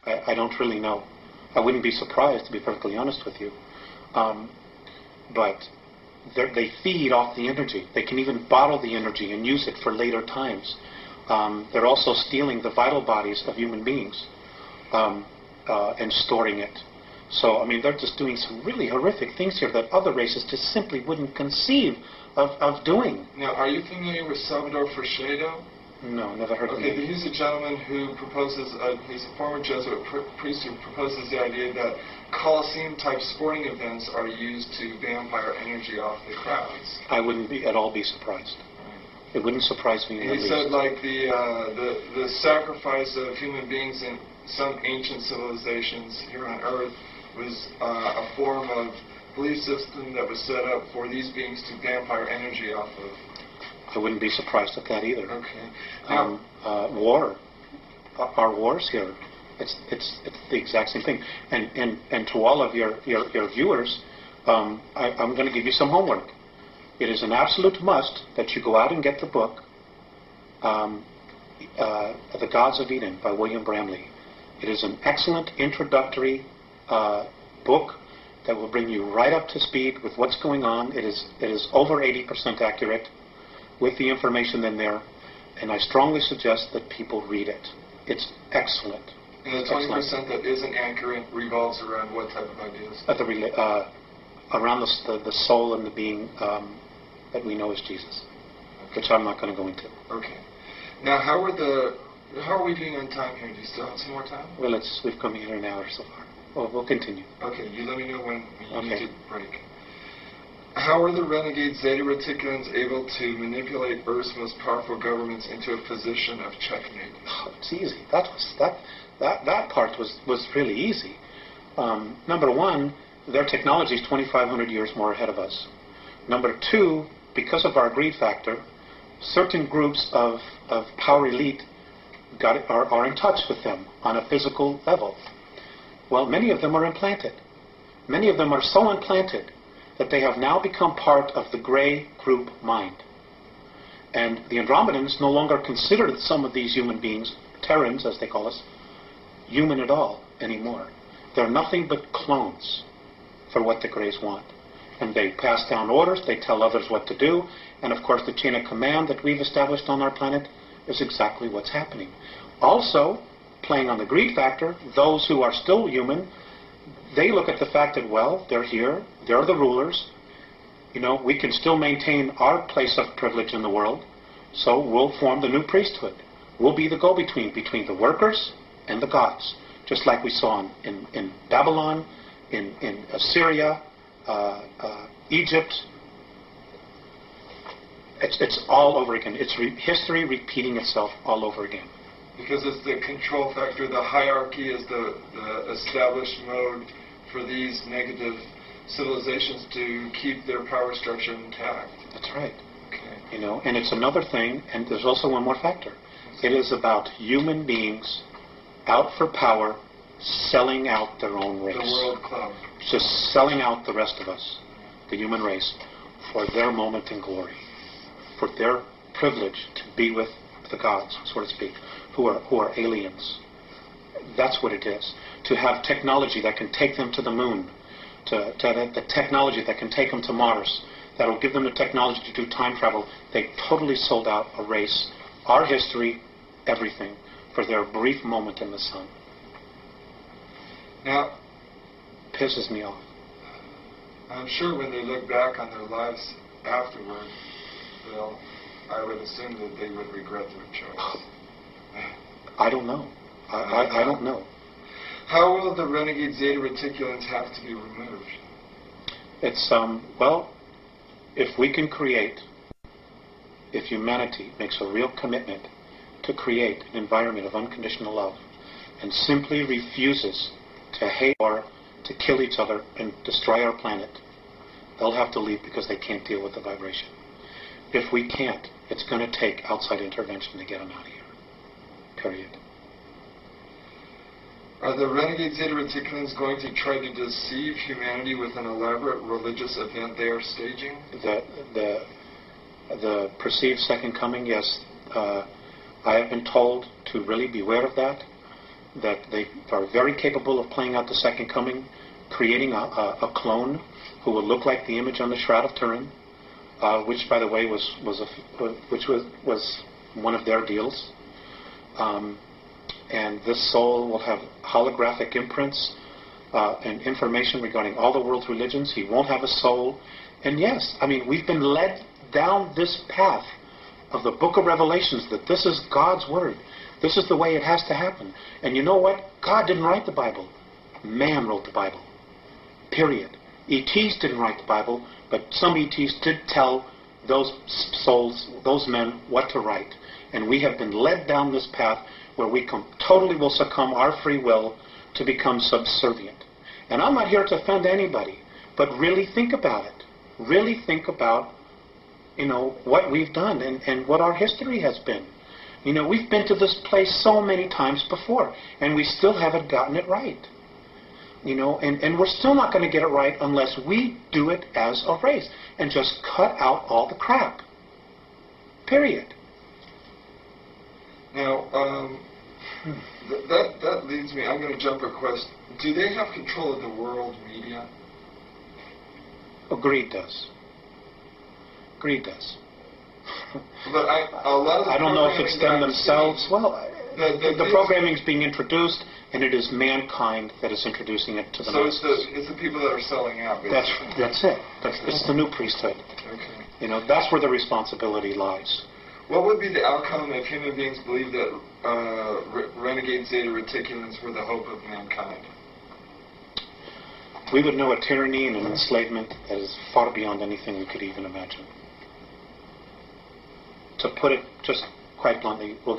I don't really know. I wouldn't be surprised, to be perfectly honest with you. But they feed off the energy. They can even bottle the energy and use it for later times. They're also stealing the vital bodies of human beings and storing it. So, I mean, they're just doing some really horrific things here that other races just simply wouldn't conceive of doing. Now, are you familiar with Salvador Freixedo? No, never heard of him. Okay, he's a gentleman who proposes, he's a former Jesuit priest who proposes the idea that Colosseum-type sporting events are used to vampire energy off the crowds. I wouldn't at all be surprised. It wouldn't surprise me in the least. He said, like, the sacrifice of human beings in some ancient civilizations here on Earth was a form of belief system that was set up for these beings to vampire energy off of. I wouldn't be surprised at that either. Okay. War, our wars here, it's the exact same thing. And to all of your viewers, I'm going to give you some homework. It is an absolute must that you go out and get the book, The Gods of Eden by William Bramley. It is an excellent introductory book that will bring you right up to speed with what's going on. It is over 80% accurate with the information in there, and I strongly suggest that people read it. It's excellent. And the 20% that isn't accurate revolves around what type of ideas? Around the soul and the being that we know as Jesus, which I'm not going to go into. Okay. Now, how are we doing on time here? Do you still have some more time? Well, we've come here an hour so far. Well, we'll continue. Okay, you let me know when you need to break. How are the renegade Zeta Reticulans able to manipulate Earth's most powerful governments into a position of checkmate? Oh, it's easy. That part was really easy. Number one, their technology is 2,500 years more ahead of us. Number two, because of our greed factor, certain groups of power elite are in touch with them on a physical level. Well, many of them are implanted. Many of them are so implanted that they have now become part of the gray group mind. And the Andromedans no longer consider some of these human beings, Terrans as they call us, human at all anymore. They're nothing but clones for what the Greys want. And they pass down orders, they tell others what to do, and of course the chain of command that we've established on our planet is exactly what's happening. Also, playing on the greed factor, those who are still human, they look at the fact that, well, they're here, they're the rulers, we can still maintain our place of privilege in the world, so we'll form the new priesthood. We'll be the go-between between the workers and the gods, just like we saw in Babylon, in Assyria, Egypt. It's all over again. It's history repeating itself all over again. Because it's the control factor, the hierarchy is the established mode for these negative civilizations to keep their power structure intact. That's right. Okay. And it's another thing, and there's also one more factor. It is about human beings out for power, selling out their own race. The World Club. Just selling out the rest of us, the human race, for their moment in glory, for their privilege to be with the gods, so to speak, who are aliens. That's what it is. To have technology that can take them to the moon, to have the technology that can take them to Mars, that will give them the technology to do time travel. They totally sold out a race, our history, everything, for their brief moment in the sun. Now, pisses me off. I'm sure when they look back on their lives afterward, I would assume that they would regret their choice. I don't know. I don't know. How will the renegade Zeta Reticulans have to be removed? It's, if we can if humanity makes a real commitment to create an environment of unconditional love and simply refuses to hate or to kill each other and destroy our planet, they'll have to leave because they can't deal with the vibration. If we can't, it's going to take outside intervention to get them out of here. Period. Are the renegade Zeta Reticulans going to try to deceive humanity with an elaborate religious event they are staging? The perceived second coming, yes. I have been told to really beware of that. that they are very capable of playing out the second coming, creating a clone who will look like the image on the Shroud of Turin, which, by the way, was one of their deals. And this soul will have holographic imprints and information regarding all the world's religions. He won't have a soul. And yes, I mean, we've been led down this path of the book of Revelations, that this is God's word. This is the way it has to happen. And you know what? God didn't write the Bible. Man wrote the Bible. Period. ETs didn't write the Bible, but some ETs did tell those souls, those men, what to write. And we have been led down this path where we totally will succumb our free will to become subservient. And I'm not here to offend anybody, but really think about it. Really think about, what we've done and what our history has been. We've been to this place so many times before, and we still haven't gotten it right. And we're still not going to get it right unless we do it as a race and just cut out all the crap. Period. Now, that leads me, I'm going to jump a question. Do they have control of the world media? Greed does. Greed does. But a lot of the I don't know if it's them themselves. Well, the programming is being introduced, and it is mankind that is introducing it to the masses. So it's the people that are selling out, basically. That's it. It's the new priesthood. Okay. That's where the responsibility lies. What would be the outcome if human beings believed that renegade Zeta Reticulans were the hope of mankind? We would know a tyranny and an enslavement that is far beyond anything we could even imagine. To put it just quite bluntly, we'll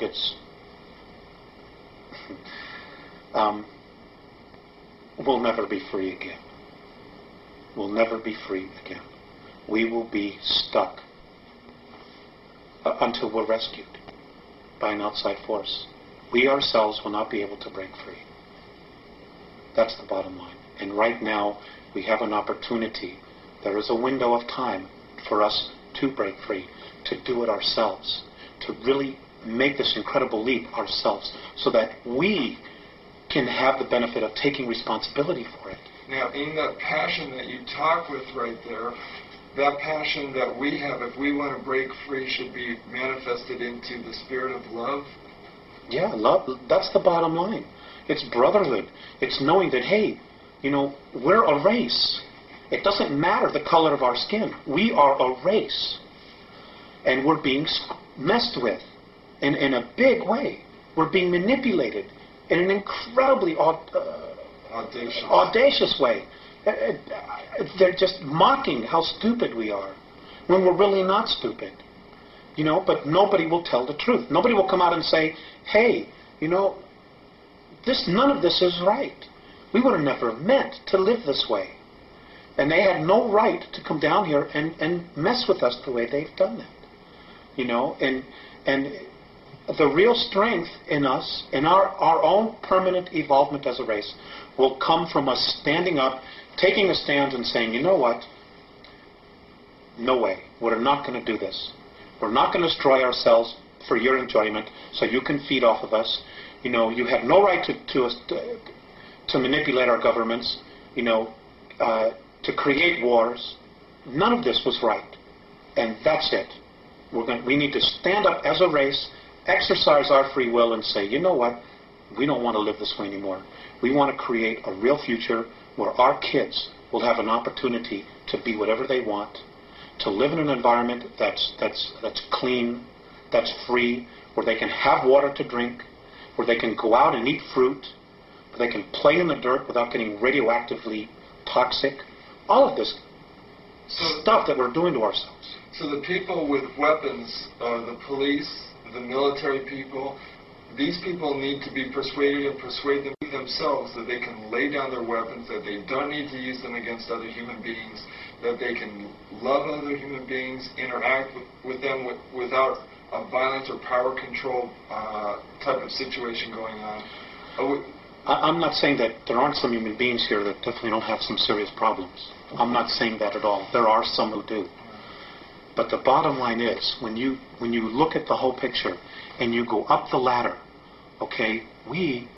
never be free again. We'll never be free again. We will be stuck until we're rescued by an outside force. We ourselves will not be able to break free. That's the bottom line. And right now, we have an opportunity. There is a window of time for us to break free, to do it ourselves, to really make this incredible leap ourselves, so that we can have the benefit of taking responsibility for it. Now, in that passion that you talk with right there, that passion that we have, if we want to break free, should be manifested into the spirit of love? Yeah, love. That's the bottom line. It's brotherhood. It's knowing that, hey, we're a race. It doesn't matter the color of our skin. We are a race. And we're being messed with in a big way. We're being manipulated in an incredibly audacious way. They're just mocking how stupid we are when we're really not stupid. But nobody will tell the truth. Nobody will come out and say, hey, none of this is right. We would have never meant to live this way. And they had no right to come down here and mess with us the way they've done that. And the real strength in us, in our own permanent evolvement as a race, will come from us standing up, taking a stand and saying, you know what? No way. We're not going to do this. We're not going to destroy ourselves for your enjoyment so you can feed off of us. You have no right to manipulate our governments, to create wars. None of this was right. And that's it. We need to stand up as a race, exercise our free will, and say, you know what? We don't want to live this way anymore. We want to create a real future where our kids will have an opportunity to be whatever they want, to live in an environment that's clean, that's free, where they can have water to drink, where they can go out and eat fruit, where they can play in the dirt without getting radioactively toxic. All of this stuff that we're doing to ourselves. So the people with weapons, the police, the military people, these people need to be persuaded and persuade themselves that they can lay down their weapons, that they don't need to use them against other human beings, that they can love other human beings, interact with them without a violent or power control type of situation going on. I'm not saying that there aren't some human beings here that definitely don't have some serious problems. I'm not saying that at all. There are some who do. But the bottom line is, when you look at the whole picture and you go up the ladder, okay, we